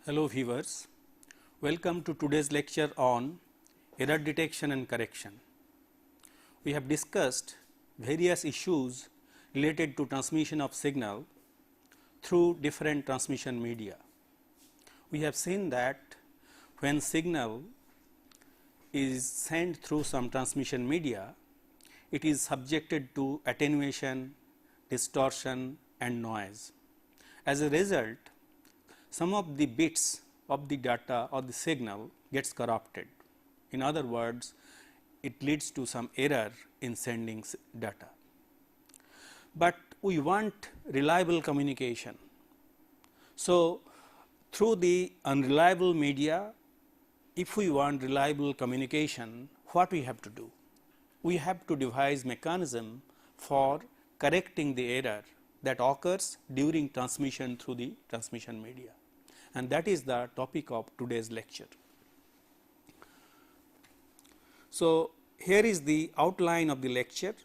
Hello viewers, welcome to today's lecture on error detection and correction. We have discussed various issues related to transmission of signal through different transmission media. We have seen that when signal is sent through some transmission media, it is subjected to attenuation, distortion and noise. As a result, some of the bits of the data or the signal gets corrupted. In other words, it leads to some error in sending data. But we want reliable communication. So, through the unreliable media, if we want reliable communication, what we have to do? We have to devise mechanism for correcting the error that occurs during transmission through the transmission media, and that is the topic of today's lecture. So, here is the outline of the lecture.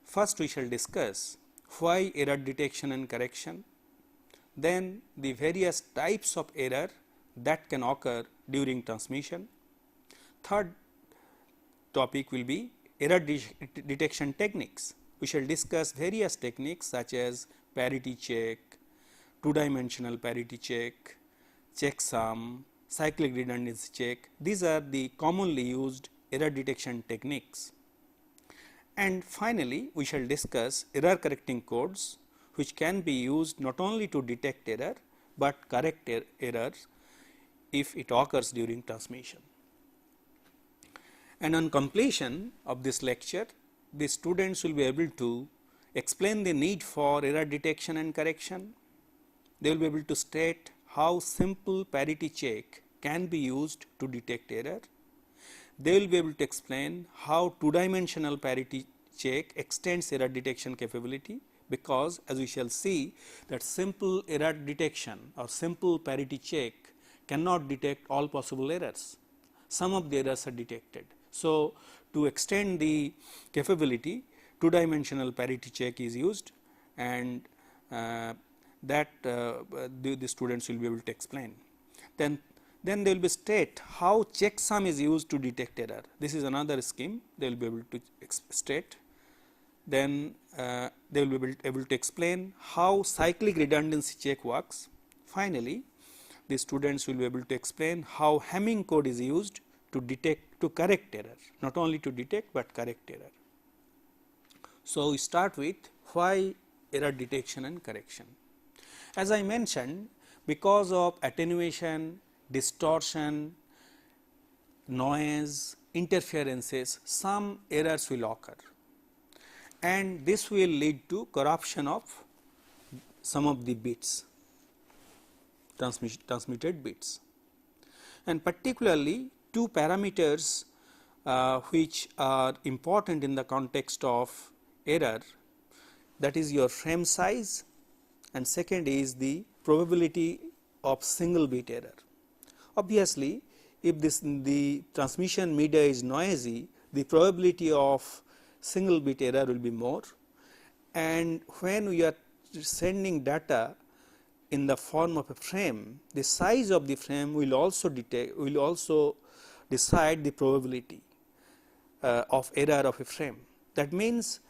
First we shall discuss why error detection and correction, then the various types of error that can occur during transmission. Third topic will be error detection techniques. We shall discuss various techniques such as parity check, two-dimensional parity check, checksum, cyclic redundancy check. These are the commonly used error detection techniques. And finally, we shall discuss error correcting codes, which can be used not only to detect error, but correct errors if it occurs during transmission. And on completion of this lecture, the students will be able to explain the need for error detection and correction. They will be able to state how simple parity check can be used to detect error. They will be able to explain how two-dimensional parity check extends error detection capability, because as we shall see that simple error detection or simple parity check cannot detect all possible errors. Some of the errors are detected. So, to extend the capability, two-dimensional parity check is used, and that the students will be able to explain. Then they will be state how checksum is used to detect error. This is another scheme they will be able to state. Then they will be able to explain how cyclic redundancy check works. Finally, the students will be able to explain how Hamming code is used to correct error, not only to detect but correct error. So, we start with why error detection and correction. As I mentioned, because of attenuation, distortion, noise, interferences, some errors will occur, and this will lead to corruption of some of the bits, transmitted bits. And particularly two parameters which are important in the context of error, that is your frame size, and second is the probability of single bit error. Obviously, if the transmission media is noisy, the probability of single bit error will be more, and when we are sending data in the form of a frame, the size of the frame will also decide the probability of error of a frame. That means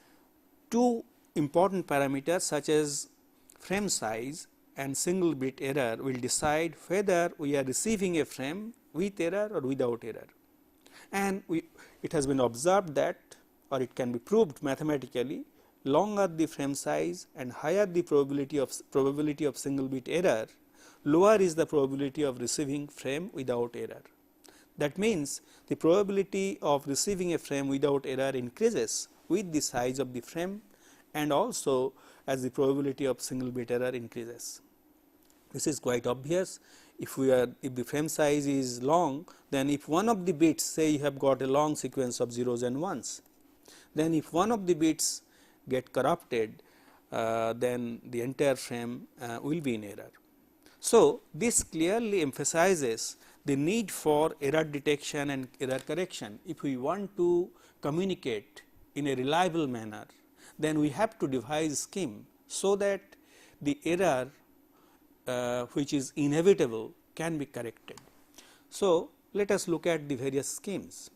two important parameters such as frame size and single bit error will decide whether we are receiving a frame with error or without error. And it has been observed that, or it can be proved mathematically, longer the frame size and higher the probability of single bit error, lower is the probability of receiving frame without error. That means, the probability of receiving a frame without error increases with the size of the frame and also as the probability of single bit error increases. This is quite obvious. If the frame size is long, then if one of the bits, say you have got a long sequence of zeros and ones, then if one of the bits get corrupted, then the entire frame will be in error. So, this clearly emphasizes the need for error detection and error correction. If we want to communicate in a reliable manner, then we have to devise a scheme so that the error which is inevitable can be corrected. So, let us look at the various schemes.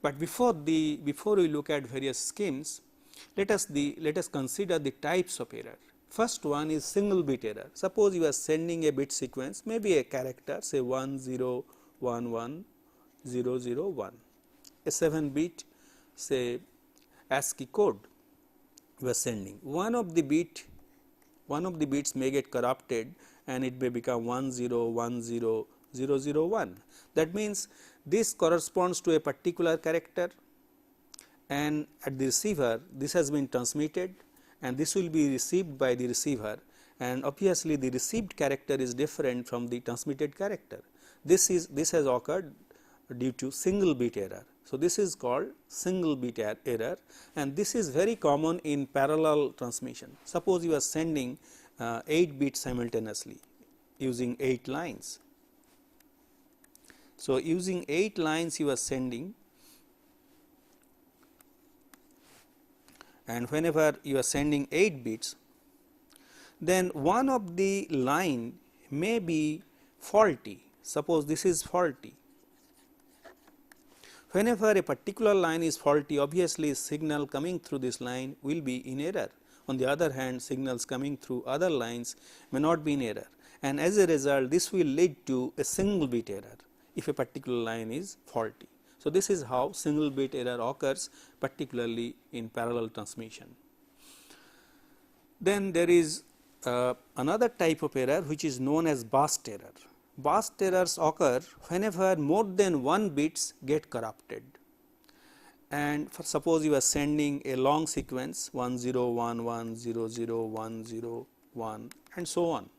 But before we look at various schemes, let us consider the types of error. First one is single bit error. Suppose you are sending a bit sequence, maybe a character, say 10110001, a 7 bit, say ASCII code you are sending. One of the bits may get corrupted and it may become 1010001. That means, this corresponds to a particular character, and at the receiver this has been transmitted and this will be received by the receiver, and obviously the received character is different from the transmitted character. This has occurred due to single bit error. So, this is called single bit error, and this is very common in parallel transmission. Suppose you are sending 8 bits simultaneously using 8 lines. So, using 8 lines you are sending, and whenever you are sending 8 bits, then one of the line may be faulty. Suppose this is faulty. Whenever a particular line is faulty, obviously signal coming through this line will be in error. On the other hand, signals coming through other lines may not be in error, and as a result this will lead to a single bit error if a particular line is faulty. So, this is how single bit error occurs, particularly in parallel transmission. Then there is another type of error which is known as burst error. Burst errors occur whenever more than one bits get corrupted, and suppose you are sending a long sequence 1011001001 and so on.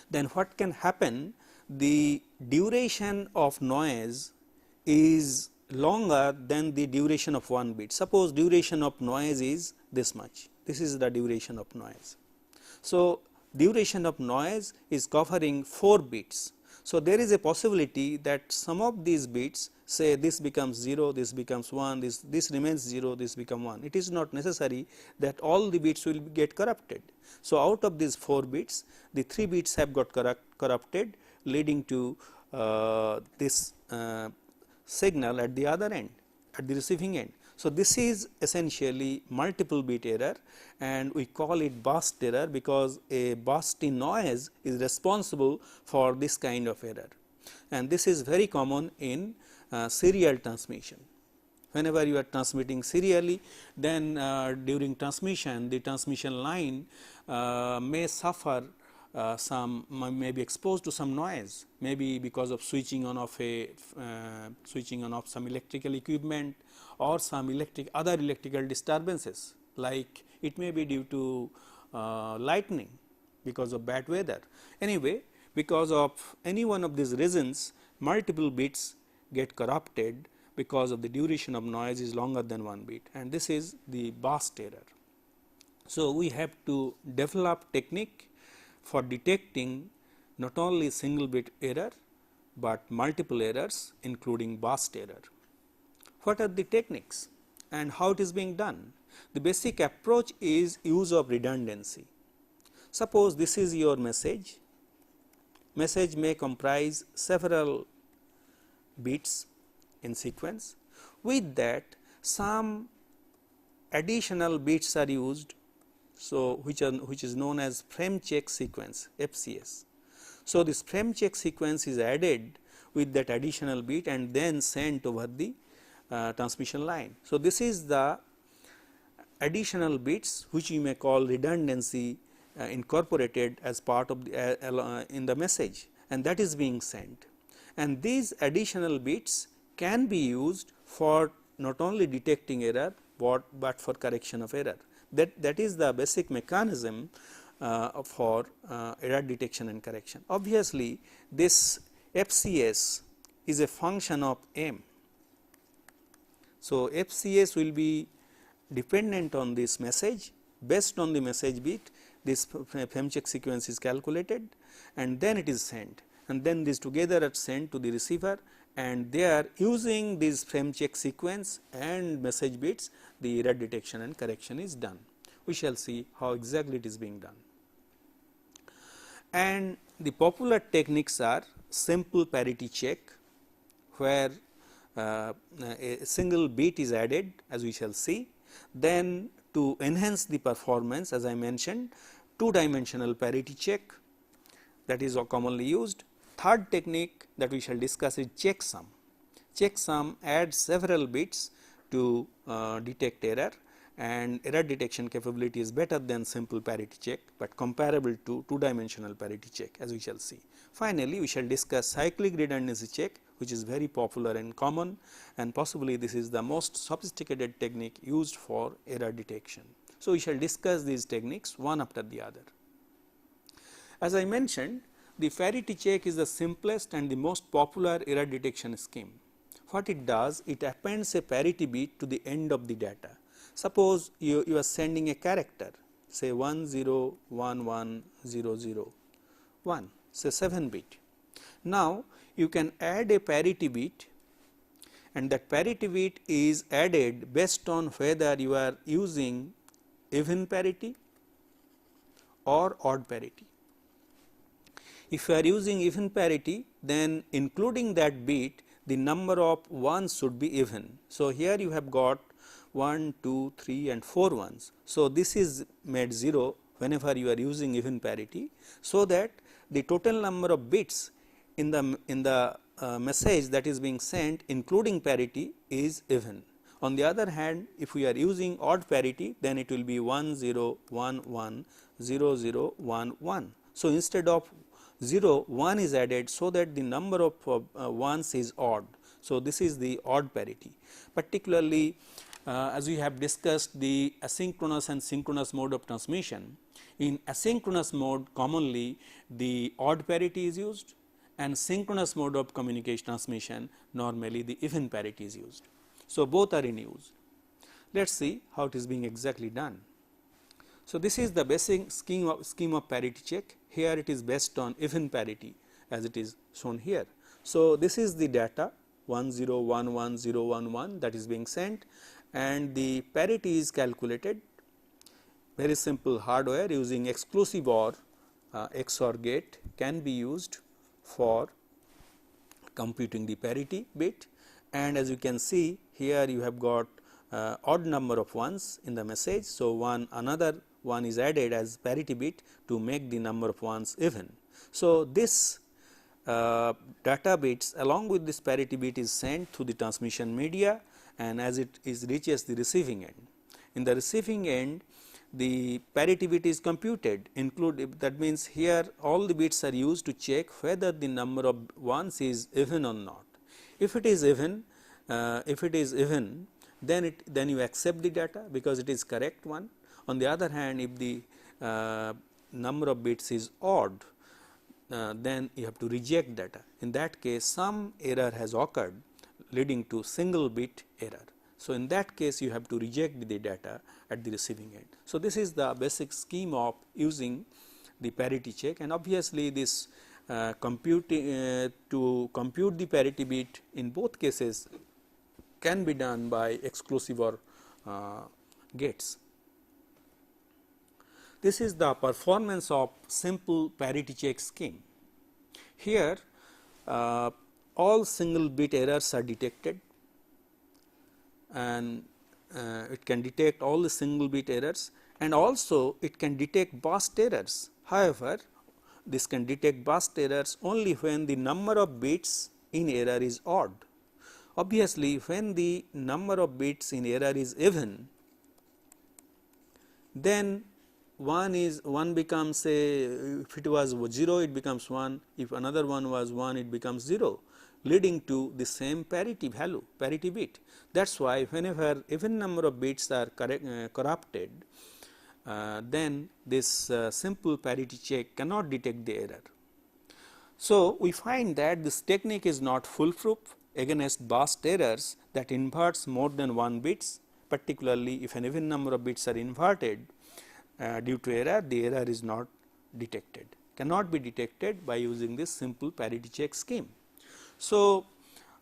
Then what can happen? The duration of noise is longer than the duration of one bit. Suppose duration of noise is this much, this is the duration of noise. So, duration of noise is covering 4 bits. So, there is a possibility that some of these bits, say this becomes 0, this becomes 1, this remains 0, this becomes 1. It is not necessary that all the bits will get corrupted. So, out of these 4 bits, the 3 bits have got corrupted, leading to this signal at the other end, at the receiving end. So, this is essentially multiple bit error, and we call it burst error because a burst in noise is responsible for this kind of error, and this is very common in serial transmission. Whenever you are transmitting serially, then during transmission the transmission line may suffer may be exposed to some noise, maybe because of switching on of some electrical equipment or some other electrical disturbances, like it may be due to lightning because of bad weather. Anyway, because of any one of these reasons, multiple bits get corrupted because of the duration of noise is longer than one bit, and this is the burst error. So, we have to develop technique for detecting not only single bit error, but multiple errors including burst error. What are the techniques and how it is being done? The basic approach is use of redundancy. Suppose this is your message. Message may comprise several bits in sequence. With that, some additional bits are used, so which is known as frame check sequence, FCS. So, this frame check sequence is added with that additional bit and then sent over the transmission line. So, this is the additional bits which you may call redundancy incorporated as part of the in the message, and that is being sent. And these additional bits can be used for not only detecting error, but for correction of error. That is the basic mechanism for error detection and correction. Obviously, this FCS is a function of M. So, FCS will be dependent on this message. Based on the message bit, this FemCheck sequence is calculated and then it is sent, and then these together are sent to the receiver, and they are using this FemCheck sequence and message bits, the error detection and correction is done. We shall see how exactly it is being done. And the popular techniques are simple parity check, where a single bit is added, as we shall see. Then to enhance the performance, as I mentioned, two-dimensional parity check, that is commonly used. Third technique that we shall discuss is checksum. Checksum adds several bits to detect error, and error detection capability is better than simple parity check, but comparable to two-dimensional parity check, as we shall see. Finally, we shall discuss cyclic redundancy check, which is very popular and common, and possibly this is the most sophisticated technique used for error detection. So, we shall discuss these techniques one after the other. As I mentioned, the parity check is the simplest and the most popular error detection scheme. What it does, it appends a parity bit to the end of the data. Suppose you are sending a character, say 10110001, say 7 bit. Now, you can add a parity bit, and that parity bit is added based on whether you are using even parity or odd parity. If you are using even parity, then including that bit, the number of ones should be even. So, here you have got 1, 2, 3 and 4 ones. So, this is made 0 whenever you are using even parity, so that the total number of bits in the message that is being sent including parity is even. On the other hand, if we are using odd parity, then it will be 1 0 1 1 0 0 1 1. So, instead of 0, 1 is added, so that the number of ones is odd. So, this is the odd parity. Particularly as we have discussed the asynchronous and synchronous mode of transmission. In asynchronous mode, commonly the odd parity is used, and synchronous mode of communication transmission, normally the even parity is used. So, both are in use. Let us see how it is being exactly done. So, this is the basic scheme of parity check. Here it is based on even parity, as it is shown here. So, this is the data 1011011 that is being sent, and the parity is calculated. Very simple hardware using exclusive OR XOR gate can be used for computing the parity bit, and as you can see here you have got odd number of ones in the message. So, another one is added as parity bit to make the number of ones even. So, this data bits along with this parity bit is sent through the transmission media, and as it reaches the receiving end. In the receiving end, the parity bit is computed, that means here all the bits are used to check whether the number of ones is even or not. If it is even, then you accept the data because it is correct one. On the other hand, if the number of bits is odd, then you have to reject data. In that case, some error has occurred leading to single bit error. So, in that case you have to reject the data at the receiving end. So, this is the basic scheme of using the parity check, and obviously this to compute the parity bit in both cases can be done by exclusive OR gates. This is the performance of simple parity check scheme. Here all single bit errors are detected, and it can detect all the single bit errors, and also it can detect burst errors. However, this can detect burst errors only when the number of bits in error is odd. Obviously, when the number of bits in error is even, then 1 becomes, say, if it was 0 it becomes 1, if another one was 1 it becomes 0, leading to the same parity value, parity bit. That is why whenever even number of bits are corrupted, then this simple parity check cannot detect the error. So, we find that this technique is not foolproof against vast errors that inverts more than 1 bits, particularly if an even number of bits are inverted due to error, the error is not detected, cannot be detected by using this simple parity check scheme. So,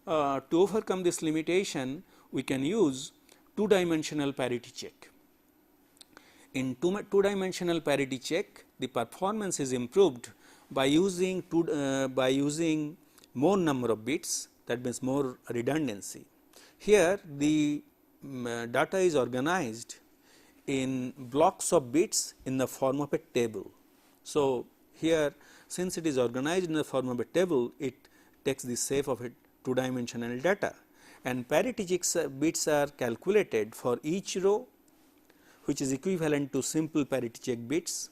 to overcome this limitation, we can use two-dimensional parity check. In two-dimensional parity check, the performance is improved by using more number of bits, that means more redundancy. Here the data is organized in blocks of bits in the form of a table. So, here since it is organized in the form of a table, it takes the shape of a two-dimensional data, and parity checks bits are calculated for each row, which is equivalent to simple parity check bits.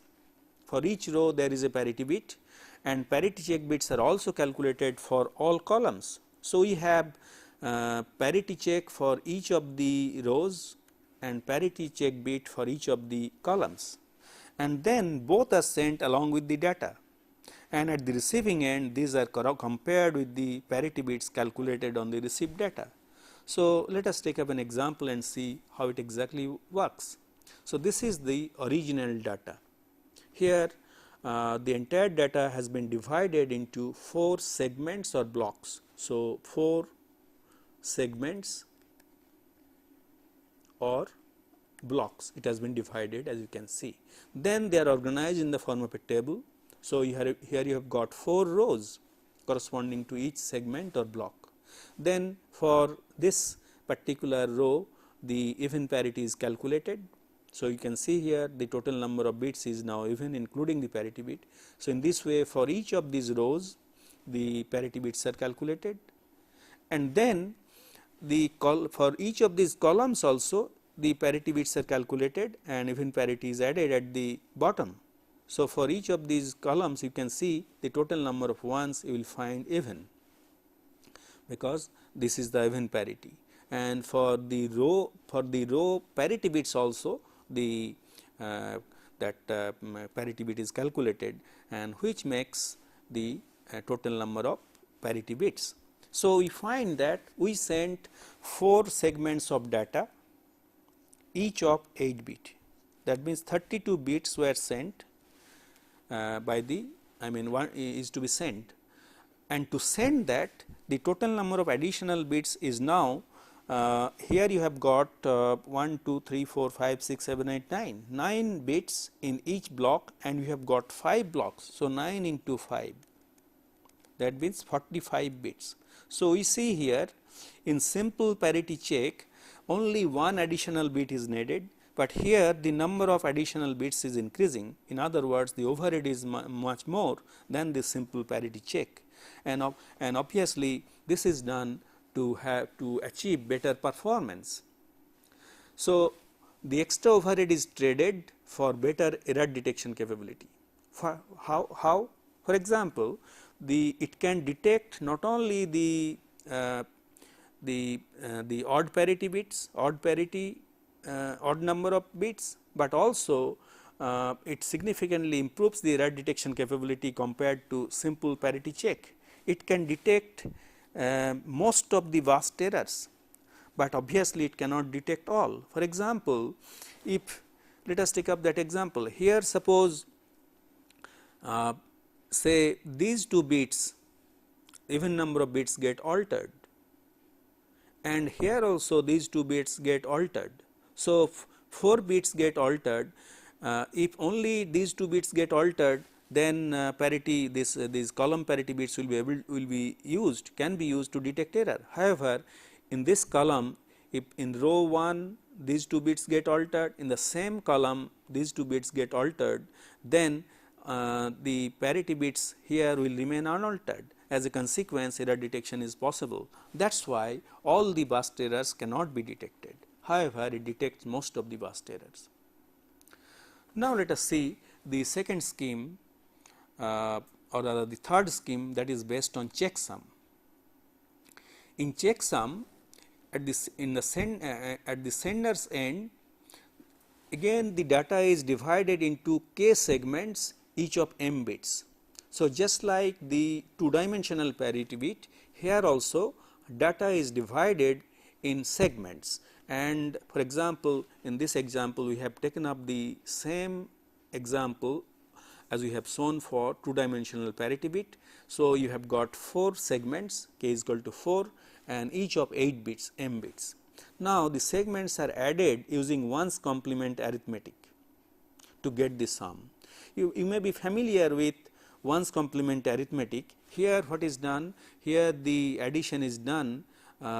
For each row there is a parity bit, and parity check bits are also calculated for all columns. So, we have parity check for each of the rows and parity check bit for each of the columns, and then both are sent along with the data, and at the receiving end these are compared with the parity bits calculated on the received data. So, let us take up an example and see how it exactly works. So, this is the original data. Here the entire data has been divided into 4 segments or blocks. So, 4 segments or blocks it has been divided, as you can see. Then they are organized in the form of a table. So, here you have got 4 rows corresponding to each segment or block. Then for this particular row the even parity is calculated. So, you can see here the total number of bits is now even, including the parity bit. So, in this way for each of these rows the parity bits are calculated, and then for each of these columns also the parity bits are calculated and even parity is added at the bottom. So, for each of these columns you can see the total number of ones you will find even, because this is the even parity, and for the row parity bits also the parity bit is calculated, and which makes the total number of parity bits. So, we find that we sent 4 segments of data, each of 8 bit. That means 32 bits were sent by the, one is to be sent, and to send that the total number of additional bits is now here you have got 1, 2, 3, 4, 5, 6, 7, 8, 9 bits in each block, and you have got 5 blocks. So, 9 into 5, that means 45 bits. So, we see here in simple parity check only 1 additional bit is needed, but here the number of additional bits is increasing. In other words, the overhead is much more than the simple parity check, and obviously this is done to achieve better performance. So, the extra overhead is traded for better error detection capability. For how? For example, it can detect not only the odd parity bits, odd number of bits, but also it significantly improves the error detection capability compared to simple parity check. It can detect most of the vast errors, but obviously it cannot detect all. For example, if let us take up that example here, suppose say these 2 bits, even number of bits get altered, and here also these 2 bits get altered. So, 4 bits get altered. If only these 2 bits get altered, then parity, these column parity bits can be used to detect error. However, in this column, if in row 1 these 2 bits get altered, in the same column these 2 bits get altered, then the parity bits here will remain unaltered. As a consequence, error detection is possible. That is why all the vast errors cannot be detected. However, it detects most of the vast errors. Now, let us see the second scheme or rather the third scheme, that is based on checksum. In checksum, at the sender's end, again the data is divided into k segments, each of m bits. So, just like the two dimensional parity bit, here also data is divided in segments, and for example, in this example we have taken up the same example as we have shown for two dimensional parity bit. So, you have got 4 segments, k is equal to 4 and each of 8 bits, m bits. Now, the segments are added using 1's complement arithmetic to get the sum. You may be familiar with 1's complement arithmetic. Here what is done? Here the addition is done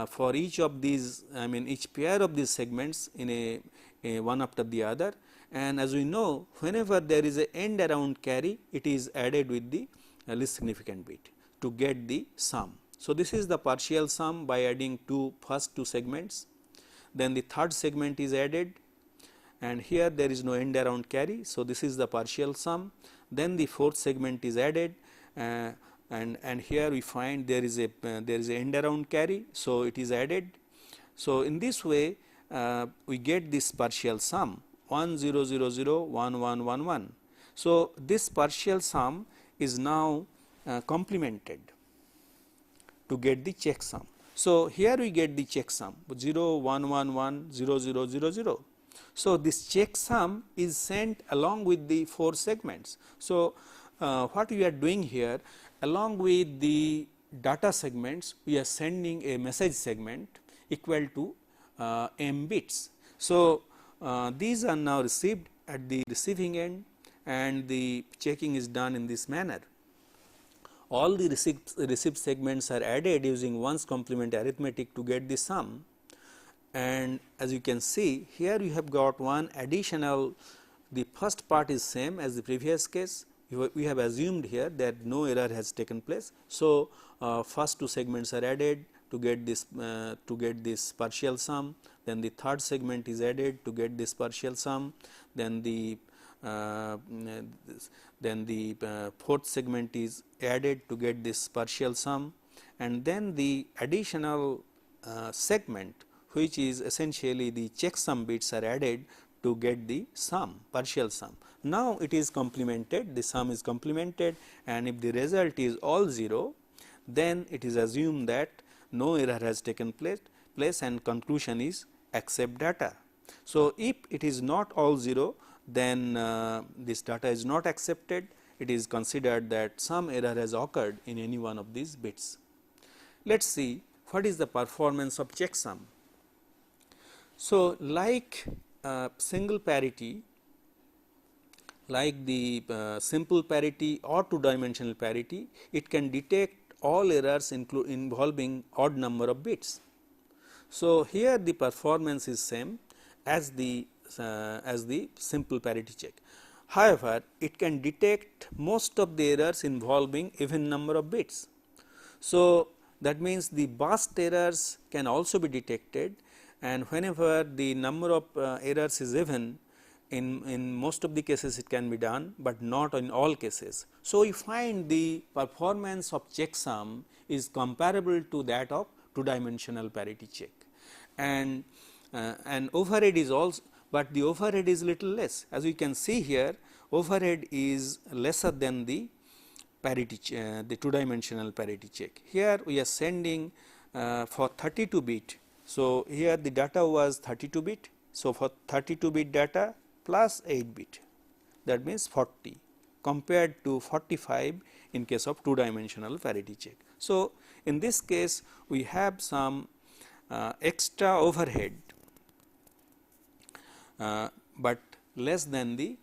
for each of these, I mean each pair of these segments in a one after the other, and as we know, whenever there is a end around carry, it is added with the least significant bit to get the sum. So, this is the partial sum by adding first two segments, then the third segment is added, and here there is no end around carry. So, this is the partial sum, then the fourth segment is added, and here we find there is a end around carry. So, it is added. So, in this way we get this partial sum 1 0 0 0 1 1 1 1. So, this partial sum is now complemented to get the checksum. So, here we get the checksum 0 1 1 1 0 0 0 0. So, this checksum is sent along with the 4 segments. So, what we are doing here, along with the data segments, we are sending a message segment equal to m bits. So, these are now received at the receiving end and the checking is done in this manner. All the received segments are added using 1's complement arithmetic to get the sum, and as you can see here you have got one additional, the first part is same as the previous case. We have assumed here that no error has taken place. So, first two segments are added to get this partial sum, then the third segment is added to get this partial sum, then the fourth segment is added to get this partial sum, and then the additional segment, which is essentially the checksum bits, are added to get the sum, partial sum. Now, it is complemented, the sum is complemented, and if the result is all 0, then it is assumed that no error has taken place and conclusion is accept data. So, if it is not all 0, then this data is not accepted, it is considered that some error has occurred in any one of these bits. Let us see what is the performance of checksum. So, like single parity, like the simple parity or two dimensional parity, it can detect all errors involving odd number of bits. So, here the performance is same as the simple parity check. However, it can detect most of the errors involving even number of bits. So, that means the burst errors can also be detected, and whenever the number of errors is even, in most of the cases it can be done, but not in all cases. So, we find the performance of checksum is comparable to that of two dimensional parity check, and overhead is also, but the overhead is little less. As we can see here, overhead is lesser than the parity the two dimensional parity check. Here we are sending for 32 bit. So, here the data was 32 bit. So, for 32 bit data plus 8 bit, that means 40 compared to 45 in case of two dimensional parity check. So, in this case we have some extra overhead, but less than the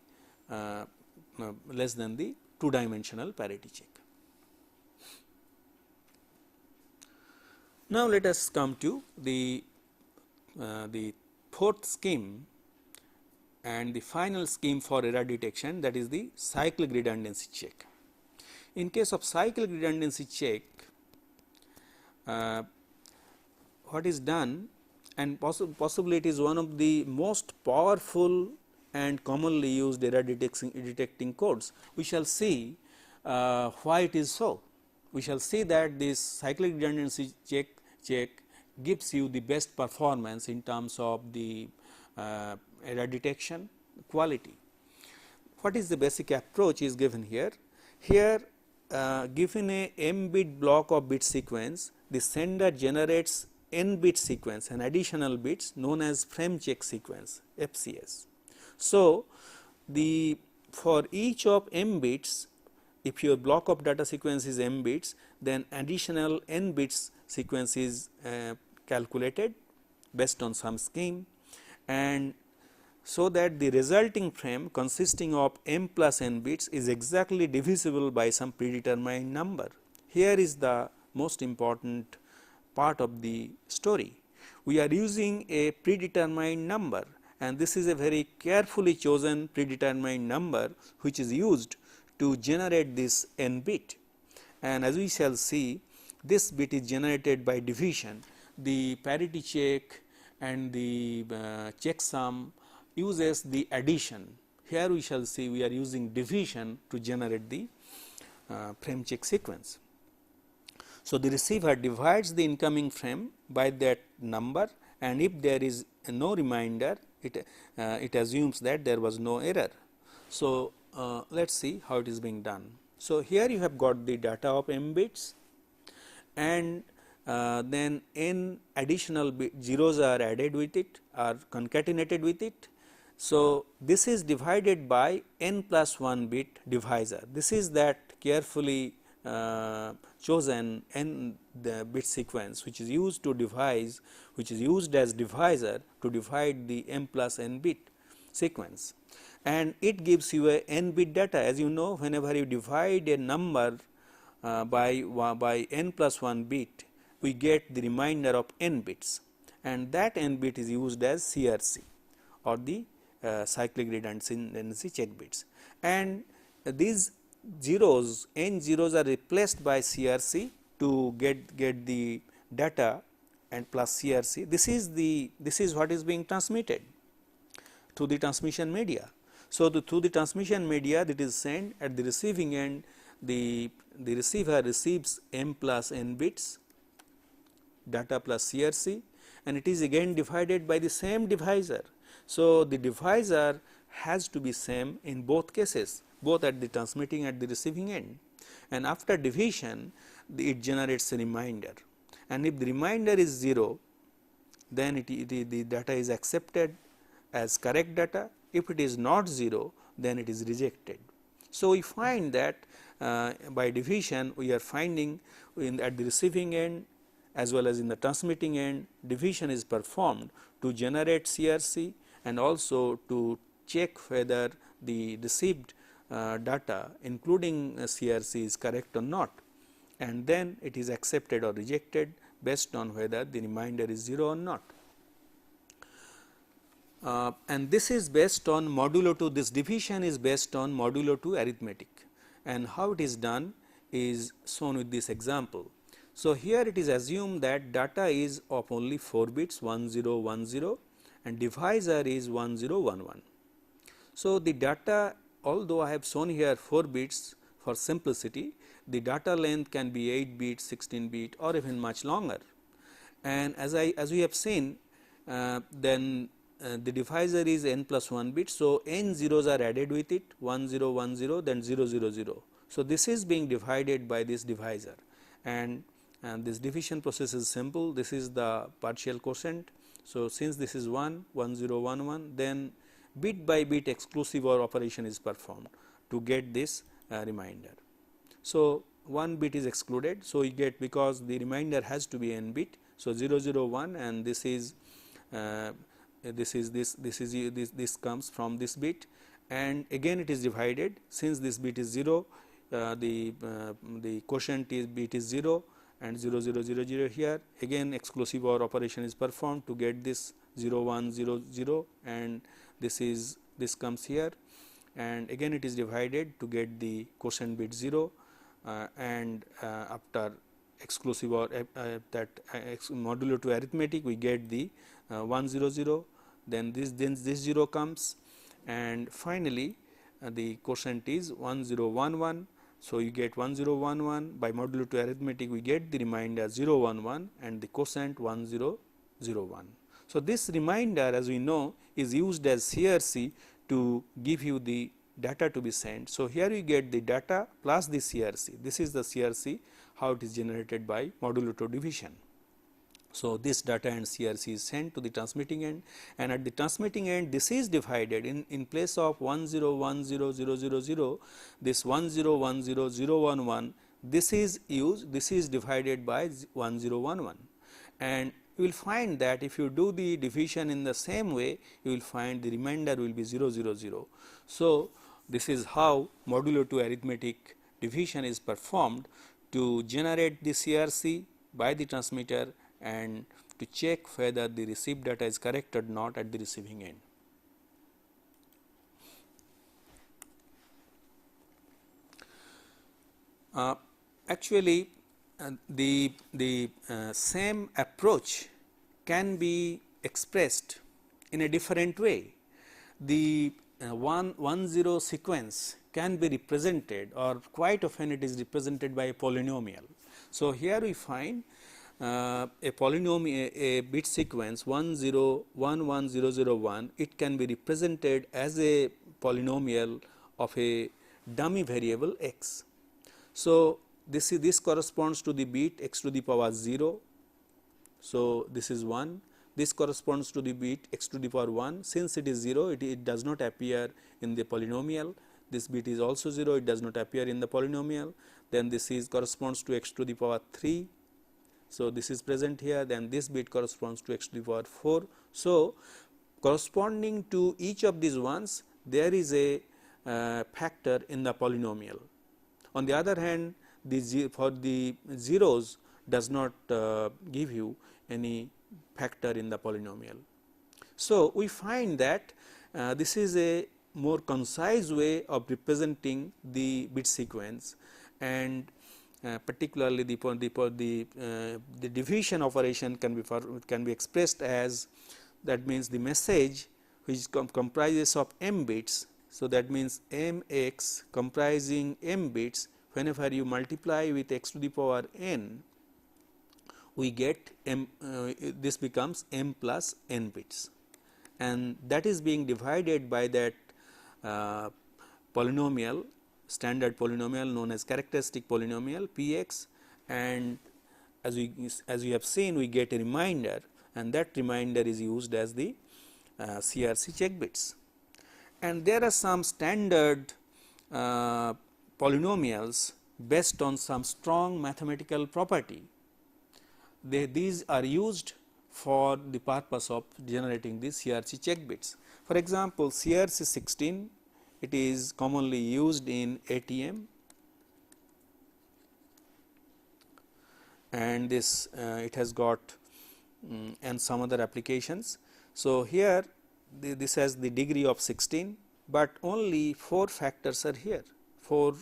two dimensional parity check. Now, let us come to the fourth scheme and the final scheme for error detection, that is the cyclic redundancy check. In case of cyclic redundancy check, what is done, and possibly it is one of the most powerful and commonly used error detecting codes. We shall see why it is so. We shall see that this cyclic redundancy check gives you the best performance in terms of the error detection quality. What is the basic approach is given here. Here given a m bit block of bit sequence, the sender generates n bit sequence and additional bits known as frame check sequence FCS. So, the for each of m bits, if your block of data sequence is m bits, then additional n bits sequence is calculated based on some scheme, and so that the resulting frame consisting of m plus n bits is exactly divisible by some predetermined number. Here is the most important part of the story. We are using a predetermined number, and this is a very carefully chosen predetermined number which is used to generate this n bit, and as we shall see, this bit is generated by division. The parity check and the checksum uses the addition. Here we shall see we are using division to generate the frame check sequence. So, the receiver divides the incoming frame by that number, and if there is no remainder, it assumes that there was no error. So, let us see how it is being done. So, here you have got the data of m bits, and then n additional zeros are added with it, are concatenated with it. So, this is divided by n plus 1 bit divisor. This is that carefully chosen n the bit sequence which is used to devise, which is used as divisor to divide the m plus n bit sequence, and it gives you a n bit data. As you know, whenever you divide a number by n plus 1 bit, we get the remainder of n bits, and that n bit is used as CRC or the cyclic redundancy check bits, and these zeros, n zeros are replaced by CRC to get the data and plus CRC. This is what is being transmitted to the transmission media. So, through the transmission media that is sent at the receiving end, the receiver receives m plus n bits data plus CRC, and it is again divided by the same divisor. So, the divisor has to be same in both cases, both at the transmitting and the receiving end, and after division it generates a remainder, and if the remainder is 0, then the data is accepted as correct data. If it is not 0, then it is rejected. So, we find that by division we are finding at the receiving end as well as in the transmitting end, division is performed to generate CRC and also to check whether the received data including CRC is correct or not, and then it is accepted or rejected based on whether the remainder is 0 or not. And this is based on modulo 2, this division is based on modulo 2 arithmetic, and how it is done is shown with this example. So, here it is assumed that data is of only 4 bits 1010 and divisor is 1011. So, the data, although I have shown here 4 bits for simplicity, the data length can be 8 bit, 16 bit or even much longer, and as we have seen, then the divisor is n plus 1 bit. So, n zeros are added with it 1010 then 000. So, this is being divided by this divisor, and this division process is simple. This is the partial quotient. So, since this is 1 1011, then bit by bit exclusive OR operation is performed to get this remainder. So, 1 bit is excluded. So, we get, because the remainder has to be n bit. So, 001 and this comes from this bit, and again it is divided. Since this bit is 0, the quotient bit is 0 and 0000 here, again exclusive OR operation is performed to get this 0100, and this comes here, and again it is divided to get the quotient bit 0, and after exclusive OR that modulo 2 arithmetic we get the 100, then this 0 comes, and finally the quotient is 1011. So, you get 1011 by modulo 2 arithmetic, we get the remainder 011 and the quotient 1001. So, this remainder, as we know, is used as CRC to give you the data to be sent. So, here you get the data plus the CRC. This is the CRC, how it is generated by modulo 2 division. So, this data and CRC is sent to the transmitting end, and at the transmitting end this is divided in place of 10100000, this 1010011, this is used, this is divided by 1011, and you will find that if you do the division in the same way, you will find the remainder will be 000. So, this is how modulo 2 arithmetic division is performed to generate the CRC by the transmitter and to check whether the received data is correct or not at the receiving end. Actually, the same approach can be expressed in a different way. The 1 0 sequence can be represented, or quite often it is represented by a polynomial. So, here we find a polynomial, a bit sequence 1 0 1 1 0 0 1, it can be represented as a polynomial of a dummy variable x. So, this corresponds to the bit x to the power 0. So, this is 1, this corresponds to the bit x to the power 1. Since it is 0, it does not appear in the polynomial. This bit is also 0, it does not appear in the polynomial. Then this is corresponds to x to the power 3. So, this is present here, then this bit corresponds to x to the power 4. So, corresponding to each of these ones, there is a factor in the polynomial. On the other hand, for the zeros does not give you any factor in the polynomial. So, we find that this is a more concise way of representing the bit sequence, and particularly the division operation can be expressed as, that means the message which comprises of m bits. So, that means mx comprising m bits, whenever you multiply with x to the power n, we get m, this becomes m plus n bits, and that is being divided by that polynomial, standard polynomial known as characteristic polynomial Px, and as we have seen, we get a remainder, and that remainder is used as the CRC check bits. And there are some standard polynomials based on some strong mathematical property. These are used for the purpose of generating the CRC check bits. For example, CRC 16, it is commonly used in ATM, and this it has got and some other applications. So, here this has the degree of 16, but only 4 factors are here. 4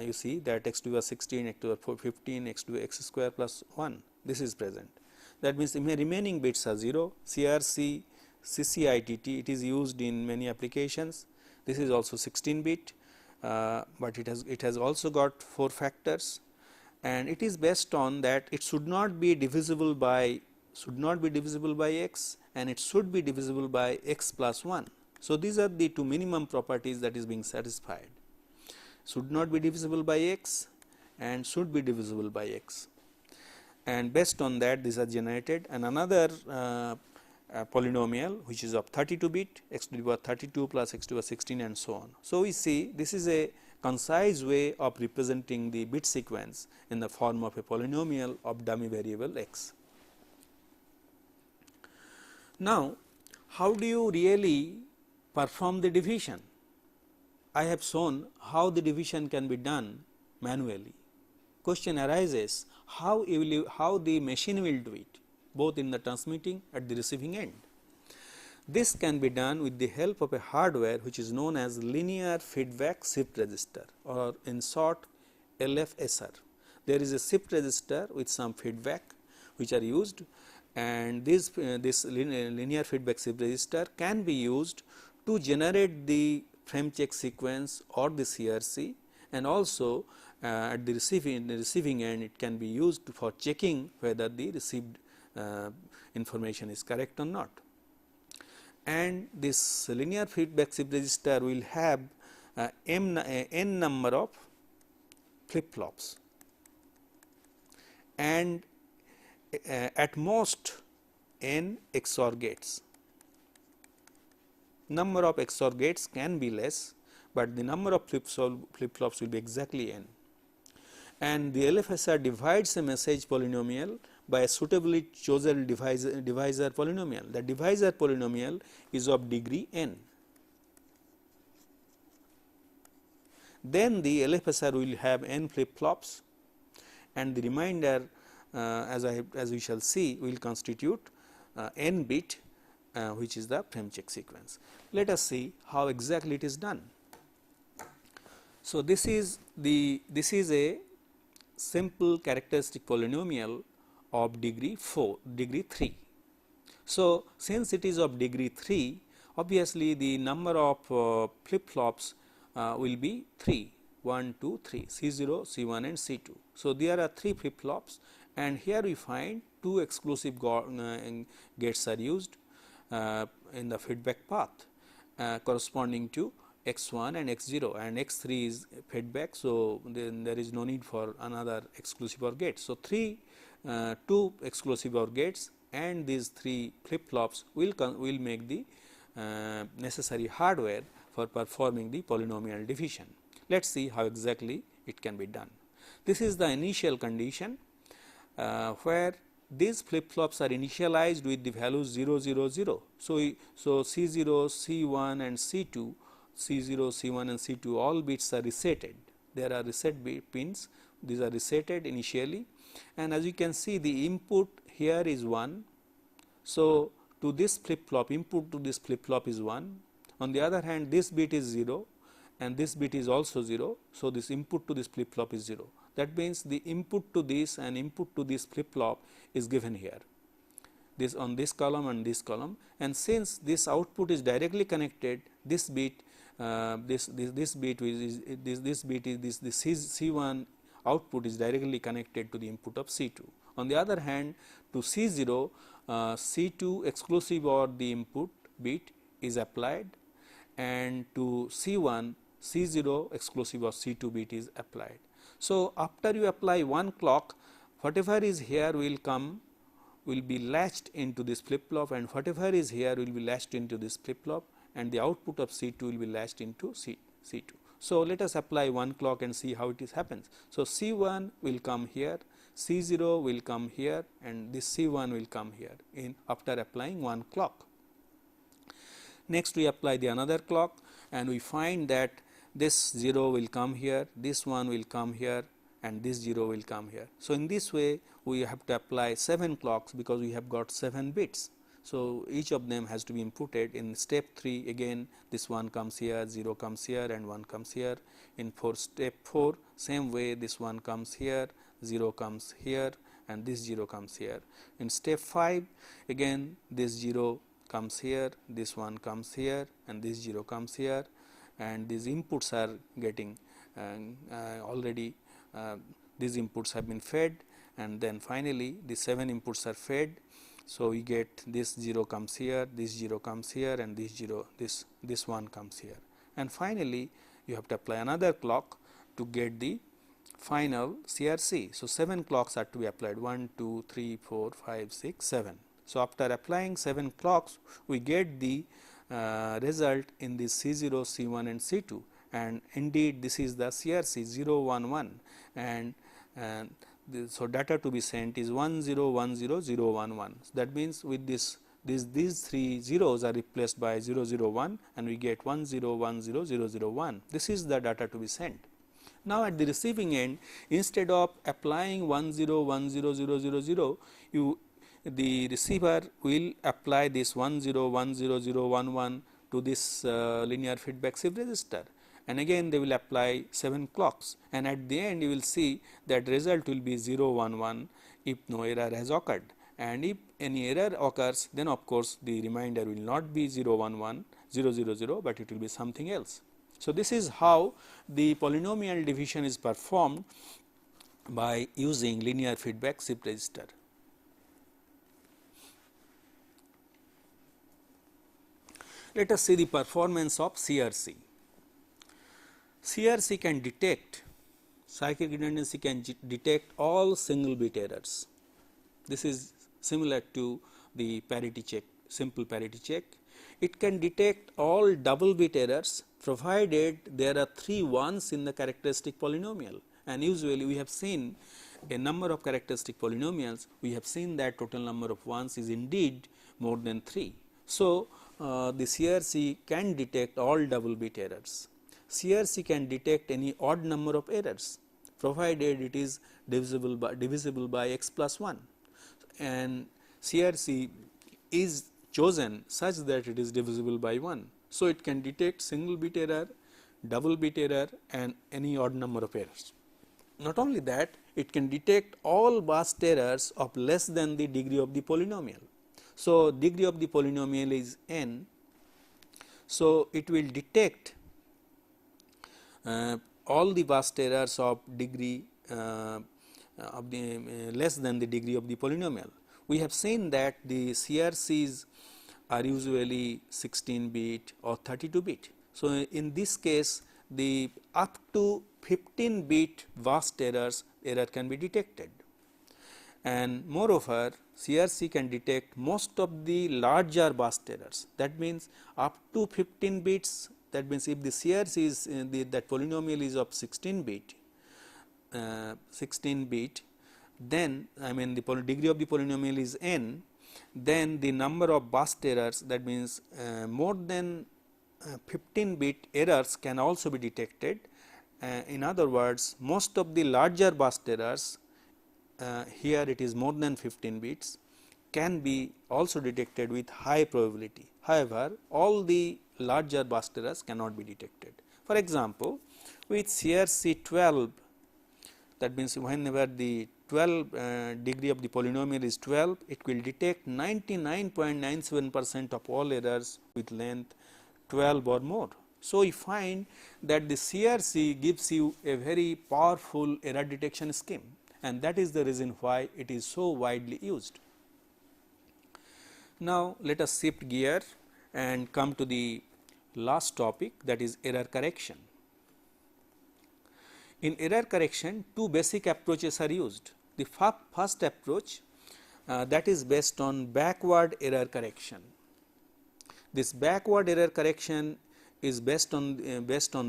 you see that x to the power 16, x to the power 15, x to the x square plus 1, this is present. That means, the remaining bits are 0. CRC CCITT, it is used in many applications. This is also 16 bit, but it has also got 4 factors, and it is based on that it should not be divisible by x, and it should be divisible by x plus 1. So, these are the 2 minimum properties that is being satisfied. Should not be divisible by x and should be divisible by x, and based on that these are generated. And another polynomial which is of 32 bit, x to the power 32 plus x to the power 16 and so on. So, we see this is a concise way of representing the bit sequence in the form of a polynomial of dummy variable x. Now, how do you really perform the division? I have shown how the division can be done manually. Question arises, how the machine will do it, both in the transmitting at the receiving end. This can be done with the help of a hardware which is known as linear feedback shift register, or in short LFSR. There is a shift register with some feedback which are used, and this linear feedback shift register can be used to generate the frame check sequence or the CRC, and also at the receiving end it can be used for checking whether the received information is correct or not. And this linear feedback shift register will have n number of flip flops, and at most n XOR gates. Number of XOR gates can be less, but the number of flip flops will be exactly n. And the LFSR divides a message polynomial by a suitably chosen divisor polynomial. The divisor polynomial is of degree n. Then the LFSR will have n flip flops, and the remainder as we shall see will constitute n bit which is the frame check sequence. Let us see how exactly it is done. So, this is a simple characteristic polynomial of degree 3. So, since it is of degree 3, obviously the number of flip flops will be 3, 1, 2, 3, C0, C1 and C2. So, there are 3 flip flops, and here we find 2 exclusive gates are used in the feedback path corresponding to x1 and x0, and x3 is feedback. So, then there is no need for another exclusive OR gate. So, 2 exclusive OR gates and these 3 flip flops will make the necessary hardware for performing the polynomial division. Let us see how exactly it can be done. This is the initial condition where these flip flops are initialized with the values 0, 0, 0. So, C0, C1 and C2, C0, C1 and C2 all bits are resetted. There are reset pins, these are resetted initially, and as you can see the input here is 1. So, to this flip flop, input to this flip flop is 1. On the other hand, this bit is 0 and this bit is also 0. So, this input to this flip flop is 0. That means, the input to this and input to this flip flop is given here, this on this column and this column, and since this output is directly connected, this bit this bit is this C1 output is directly connected to the input of C2. On the other hand, to C0 C2 exclusive OR the input bit is applied, and to C1 C0 exclusive OR C2 bit is applied. So, after you apply one clock, whatever is here will be latched into this flip flop, and whatever is here will be latched into this flip flop, and the output of C2 will be latched into C2. So, let us apply one clock and see how it happens. So, C1 will come here, C0 will come here, and this C1 will come here after applying one clock. Next, we apply the another clock, and we find that this 0 will come here, this 1 will come here, and this 0 will come here. So, in this way we have to apply 7 clocks because we have got 7 bits. So, each of them has to be inputted. In step 3 again this 1 comes here, 0 comes here and 1 comes here. In step 4 same way, this 1 comes here, 0 comes here and this 0 comes here. In step 5 again this 0 comes here, this 1 comes here and this 0 comes here, and these inputs are getting already these inputs have been fed, and then finally the 7 inputs are fed. So, we get this 0 comes here, this 0 comes here and this 0 this 1 comes here, and finally you have to apply another clock to get the final CRC. So, 7 clocks are to be applied, 1, 2, 3, 4, 5, 6, 7. So, after applying 7 clocks we get the result in this C0, C1 and C2, and indeed this is the CRC 0, 1, 1, and so data to be sent is 1, 0, 1, 0, 0, 1, 1. So, that means, with these 3 zeros are replaced by 0, 0, 1, and we get 1, 0, 1, 0, 0, 0, 1. This is the data to be sent. Now, at the receiving end, instead of applying 1, 0, 1, 0, 0, 0, 0, the receiver will apply this 1, 0, 1, 0, 0, 1, 1 to this linear feedback shift register, and again they will apply 7 clocks, and at the end you will see that result will be 0, 1, 1 if no error has occurred, and if any error occurs, then of course the remainder will not be 0 1 1 0 0 0, but it will be something else. So, this is how the polynomial division is performed by using linear feedback shift register. Let us see the performance of CRC. CRC can detect, cyclic redundancy can detect all single bit errors. This is similar to the parity check, simple parity check. It can detect all double bit errors provided there are 3 ones in the characteristic polynomial, and usually we have seen a number of characteristic polynomials, we have seen that total number of ones is indeed more than 3. So, the CRC can detect all double bit errors. CRC can detect any odd number of errors provided it is divisible by x plus 1, and CRC is chosen such that it is divisible by 1. So, it can detect single bit error, double bit error and any odd number of errors. Not only that, it can detect all vast errors of less than the degree of the polynomial. So, degree of the polynomial is n. So, it will detect all the vast errors of degree of the less than the degree of the polynomial. We have seen that the CRCs are usually 16 bit or 32 bit. So, in this case the up to 15 bit vast error can be detected, and moreover CRC can detect most of the larger vast errors. That means up to 15 bits, that means if the CRC is that polynomial is of 16 bit, then I mean the degree of the polynomial is n, then the number of vast errors, that means more than 15 bit errors can also be detected. In other words, most of the larger vast errors, here it is more than 15 bits, can be also detected with high probability. However, all the larger vast errors cannot be detected. For example, with CRC 12, that means whenever the 12 degree of the polynomial is 12, it will detect 99.97% of all errors with length 12 or more. So, we find that the CRC gives you a very powerful error detection scheme, and that is the reason why it is so widely used. Now, let us shift gear and come to the last topic, that is error correction. In error correction, 2 basic approaches are used. The first approach that is based on backward error correction. This backward error correction is based on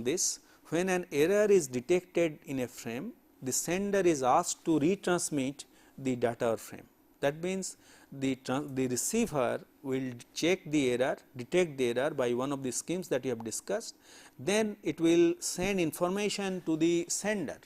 this: when an error is detected in a frame, the sender is asked to retransmit the data or frame. That means the receiver will check the error, detect the error by one of the schemes that we have discussed, then it will send information to the sender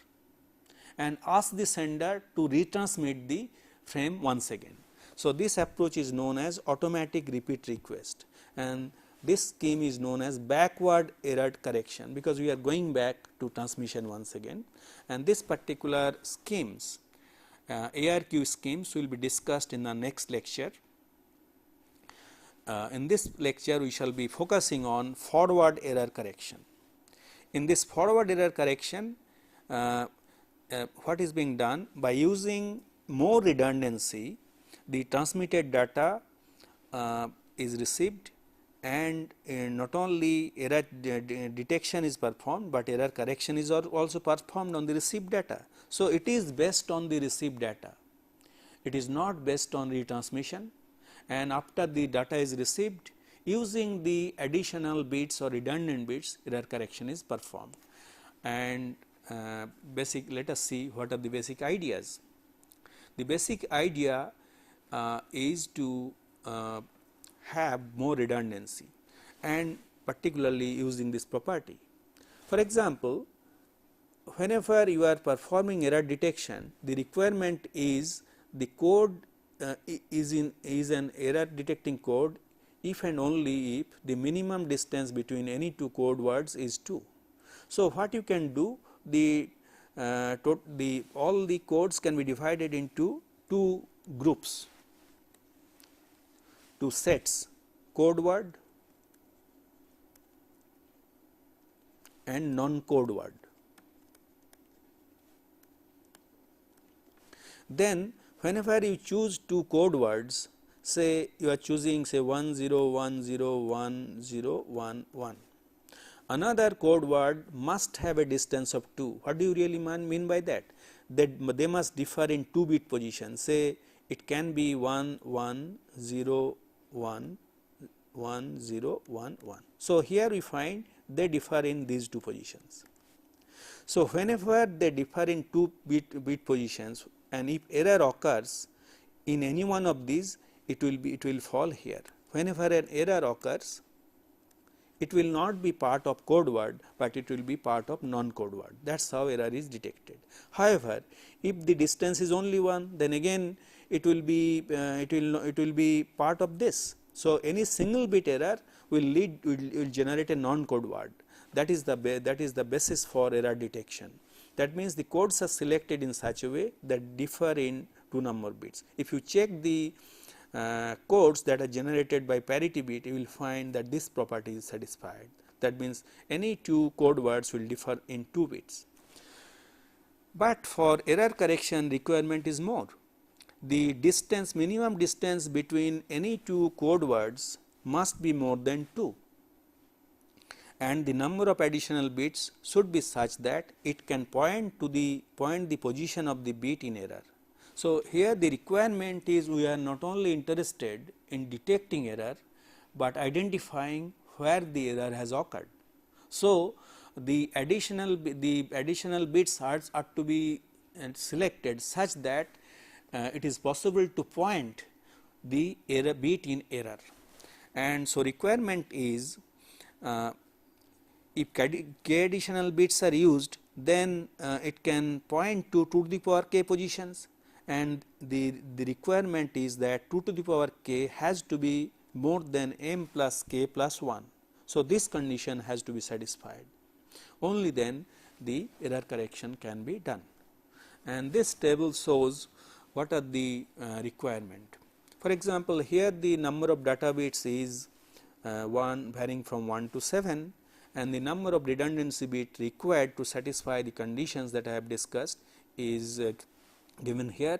and ask the sender to retransmit the frame once again. So, this approach is known as automatic repeat request, and this scheme is known as backward error correction, because we are going back to transmission once again, and this particular schemes ARQ schemes will be discussed in the next lecture. In this lecture we shall be focusing on forward error correction. In this forward error correction, what is being done? By using more redundancy, the transmitted data is received, and not only error detection is performed, but error correction is also performed on the received data. So, it is based on the received data, it is not based on retransmission, and after the data is received, using the additional bits or redundant bits, error correction is performed. And let us see what are the basic ideas. The basic idea is to have more redundancy, and particularly using this property. For example, whenever you are performing error detection, the requirement is the code is an error detecting code if and only if the minimum distance between any 2 code words is 2. So, what you can do, all the codes can be divided into 2 groups. two sets, code word and non-code word. Then whenever you choose two code words, say you are choosing say 10101011, another code word must have a distance of 2. What do you really mean by that? That they must differ in 2 bit positions, say it can be 1101 1011. So here we find they differ in these 2 positions. So whenever they differ in 2 bit positions, and if error occurs in any one of these, it will fall here. Whenever an error occurs, it will not be part of code word, but it will be part of non-code word. That is how error is detected. However, if the distance is only 1, then again it will be part of this. So any single bit error will generate a non-code word. That is the basis for error detection. That means the codes are selected in such a way that differ in 2 number bits. If you check the codes that are generated by parity bit, you will find that this property is satisfied. That means any 2 code words will differ in 2 bits. But for error correction, requirement is more. The distance, minimum distance between any 2 code words must be more than 2, and the number of additional bits should be such that it can point the position of the bit in error. So here the requirement is, we are not only interested in detecting error, but identifying where the error has occurred. So the additional bits are to be selected such that it is possible to point the error bit in error. And so requirement is, if k additional bits are used, then it can point to 2 to the power k positions, and the requirement is that 2 to the power k has to be more than m plus k plus 1. So this condition has to be satisfied. Only then the error correction can be done. And this table shows what are the requirement. For example, here the number of data bits is varying from 1 to 7, and the number of redundancy bit required to satisfy the conditions that I have discussed is given here.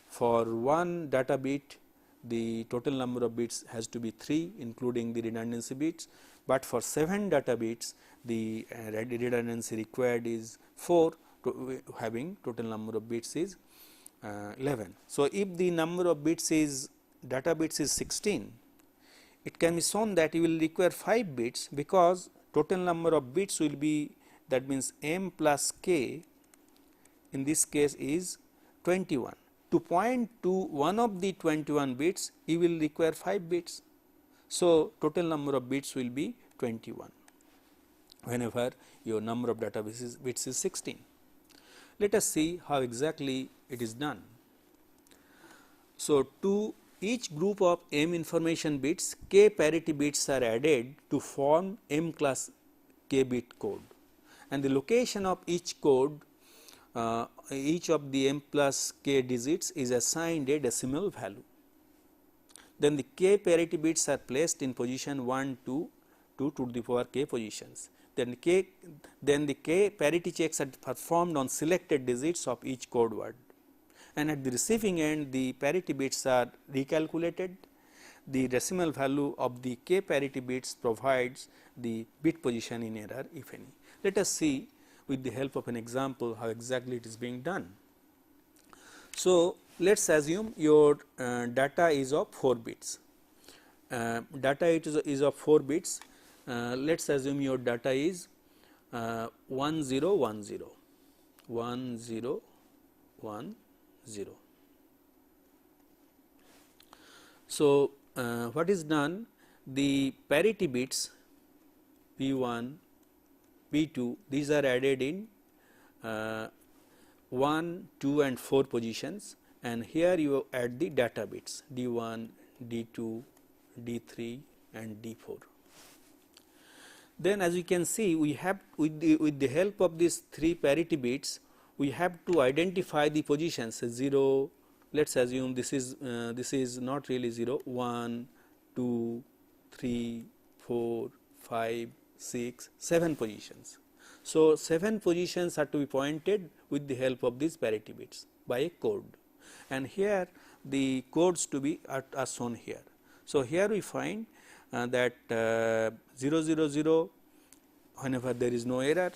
For 1 data bit, the total number of bits has to be 3, including the redundancy bits, but for 7 data bits, the redundancy required is 4, having total number of bits is 11. So if the number of bits is data bits is 16, it can be shown that you will require 5 bits, because total number of bits will be, that means m plus k in this case is 21. To point to one of the 21 bits, you will require 5 bits. So total number of bits will be 21 whenever your number of data bits is 16. Let us see how exactly it is done. So to each group of m information bits, k parity bits are added to form m class k bit code, and the location of each code, each of the m plus k digits is assigned a decimal value. Then the k parity bits are placed in position 1 to 2 to the power k positions. Then the k parity checks are performed on selected digits of each code word, and at the receiving end the parity bits are recalculated. The decimal value of the k parity bits provides the bit position in error, if any. Let us see with the help of an example how exactly it is being done. So let us assume your data is of 4 bits. Data is of 4 bits. Let us assume your data is 1010. So what is done? The parity bits P1, P2, these are added in 1, 2 and 4 positions, and here you add the data bits D1, D2, D3 and D4. Then as you can see, we have with the help of these 3 parity bits, we have to identify the positions 0. Let us assume this is not really 0, 1, 2, 3, 4, 5, 6, 7 positions. So, 7 positions are to be pointed with the help of these parity bits by a code, and here the codes to be are shown here. So, here we find that 0 0 0 whenever there is no error,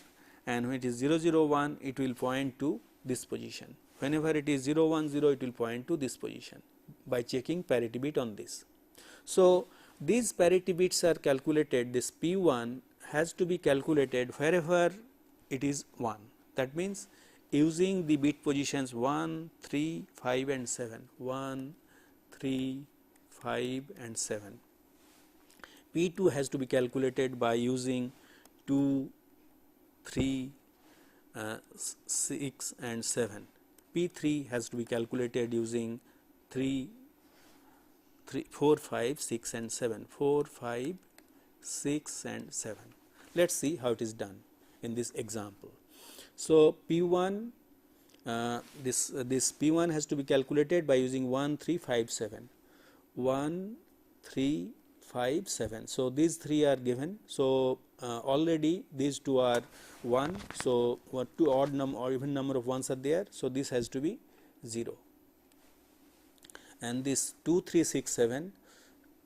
and when it is 0 0 1 it will point to this position, whenever it is 0 1 0 it will point to this position by checking parity bit on this. So, these parity bits are calculated, this P1 has to be calculated wherever it is 1, that means using the bit positions 1, 3, 5 and 7, 1, 3, 5 and 7. P2 has to be calculated by using 2, 3, 6 and 7. P3 has to be calculated using 4, 5, 6 and 7, 4, 5, 6 and 7. Let us see how it is done in this example. So, P1 this P1 has to be calculated by using 1, 3, 5, 7, 1, 3, 5, 7. So, these 3 are given. So, already these 2 are 1. So, 2 odd number or even number of 1s are there. So, this has to be 0, and this 2, 3, 6, 7,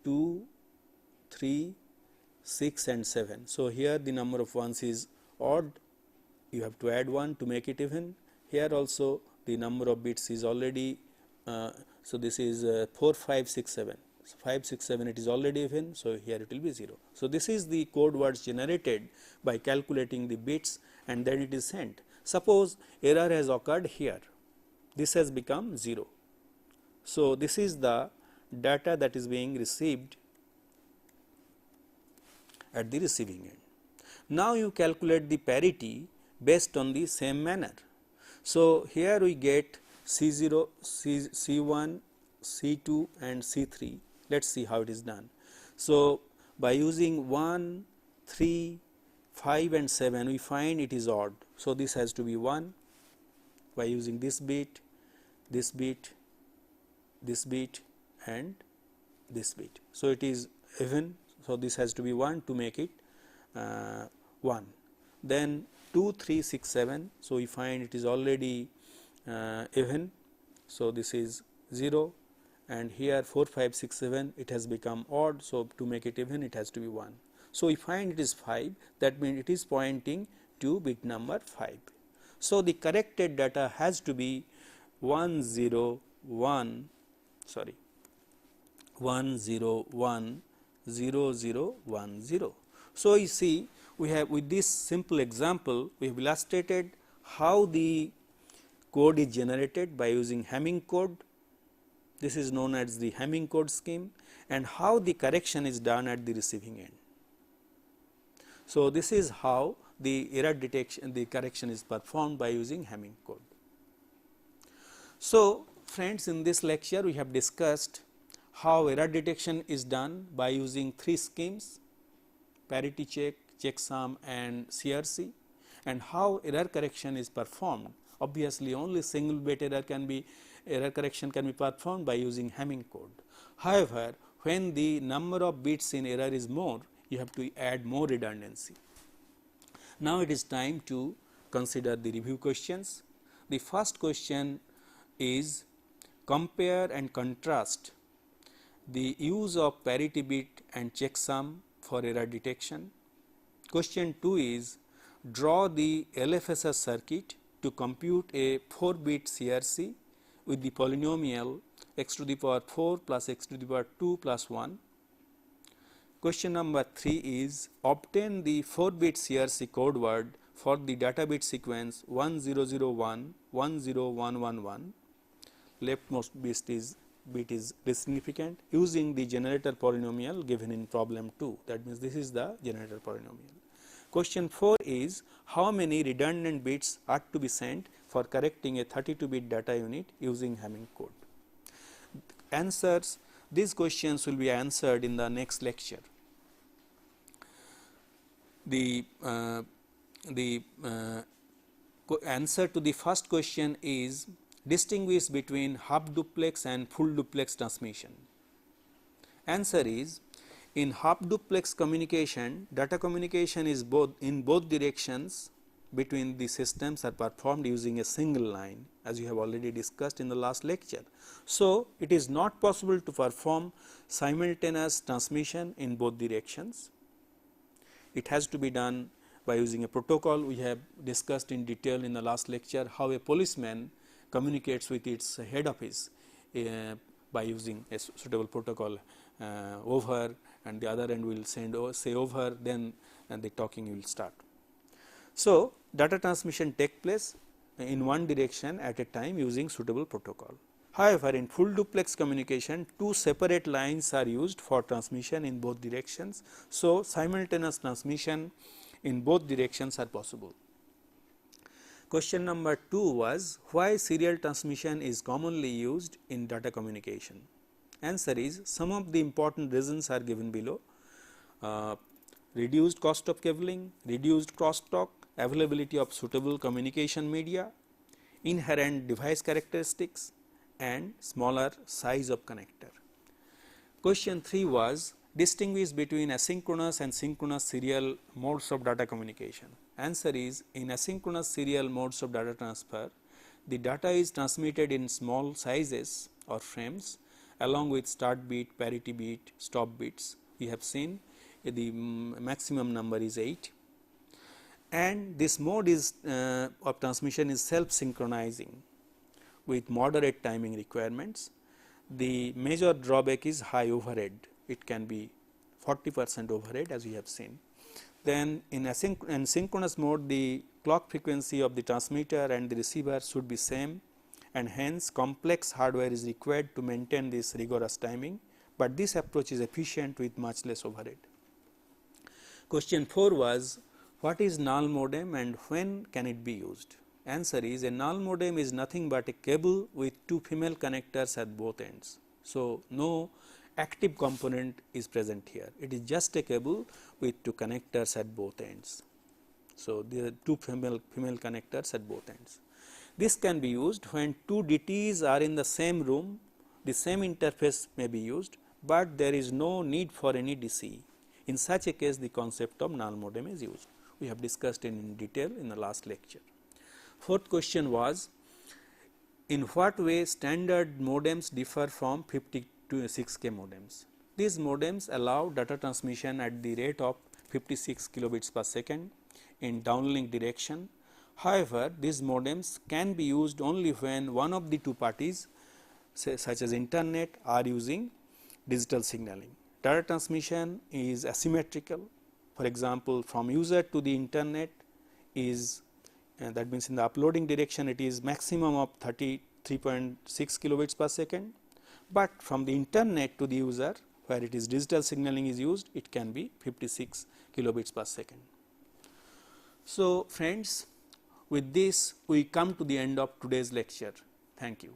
2, 3, 6 and 7. So, here the number of 1s is odd, you have to add 1 to make it even. Here also the number of bits is already, so this is 4, 5, 6, 7. So, 5, 6, 7 it is already even, so here it will be 0. So, this is the code words generated by calculating the bits and then it is sent. Suppose error has occurred here, this has become 0. So, this is the data that is being received at the receiving end. Now, you calculate the parity based on the same manner. So, here we get C0, C1, C2 and C3. Let us see how it is done. So, by using 1, 3, 5 and 7 we find it is odd. So, this has to be 1 by using this bit, this bit, this bit and this bit. So, it is even. So, this has to be 1 to make it 1. Then 2, 3, 6, 7. So, we find it is already even. So, this is 0, and here 4, 5, 6, 7 it has become odd. So, to make it even it has to be 1. So, we find it is 5, that means it is pointing to bit number 5. So, the corrected data has to be 1 0 1 sorry 1 0 1 0 0 1 0. So, you see we have, with this simple example we have illustrated how the code is generated by using Hamming code. This is known as the Hamming code scheme, and how the correction is done at the receiving end. So, this is how the error detection, the correction is performed by using Hamming code. So, friends, in this lecture we have discussed how error detection is done by using 3 schemes: parity check, checksum and CRC, and how error correction is performed. Obviously, only single bit error correction can be performed by using Hamming code. However, when the number of bits in error is more, you have to add more redundancy. Now, it is time to consider the review questions. The first question is compare and contrast the use of parity bit and checksum for error detection. Question 2 is draw the LFSR circuit to compute a 4-bit CRC with the polynomial x to the power 4 plus x to the power 2 plus 1. Question number 3 is obtain the 4-bit CRC code word for the data bit sequence 1001 10111. Leftmost bit is significant using the generator polynomial given in problem 2. That means, this is the generator polynomial. Question 4 is how many redundant bits are to be sent for correcting a 32-bit data unit using Hamming code. Answers, these questions will be answered in the next lecture. The answer to the first question is distinguish between half duplex and full duplex transmission. Answer is, in half duplex communication, data communication is in both directions between the systems are performed using a single line, as you have already discussed in the last lecture. So, it is not possible to perform simultaneous transmission in both directions. It has to be done by using a protocol. We have discussed in detail in the last lecture how a policeman communicates with its head office by using a suitable protocol, over, and the other end will say over, then and the talking will start. So, data transmission take place in one direction at a time using suitable protocol. However, in full duplex communication, two separate lines are used for transmission in both directions. So, simultaneous transmission in both directions are possible. Question number 2 was, why serial transmission is commonly used in data communication? Answer is, some of the important reasons are given below. Reduced cost of cabling, reduced crosstalk, availability of suitable communication media, inherent device characteristics, and smaller size of connector. Question 3 was, distinguish between asynchronous and synchronous serial modes of data communication. Answer is, in asynchronous serial modes of data transfer, the data is transmitted in small sizes or frames along with start bit, parity bit, stop bits. We have seen the maximum number is 8, and this mode is of transmission is self synchronizing with moderate timing requirements. The major drawback is high overhead. It can be 40% overhead, as we have seen. Then in synchronous mode, the clock frequency of the transmitter and the receiver should be same, and hence complex hardware is required to maintain this rigorous timing, but this approach is efficient with much less overhead. Question 4 was, what is null modem and when can it be used? Answer is, a null modem is nothing but a cable with two female connectors at both ends. So, no active component is present here, it is just a cable with two connectors at both ends. So, there are two female connectors at both ends. This can be used when two DTs are in the same room, the same interface may be used, but there is no need for any DC. In such a case, the concept of null modem is used. We have discussed in detail in the last lecture. Fourth question was, in what way standard modems differ from 56K modems? These modems allow data transmission at the rate of 56 kilobits per second in downlink direction. However, these modems can be used only when one of the two parties, say, such as internet, are using digital signaling. Data transmission is asymmetrical. For example, from user to the internet is that means in the uploading direction it is maximum of 33.6 kilobits per second, but from the internet to the user where it is digital signaling is used, it can be 56 kilobits per second. So, friends, with this we come to the end of today's lecture. Thank you.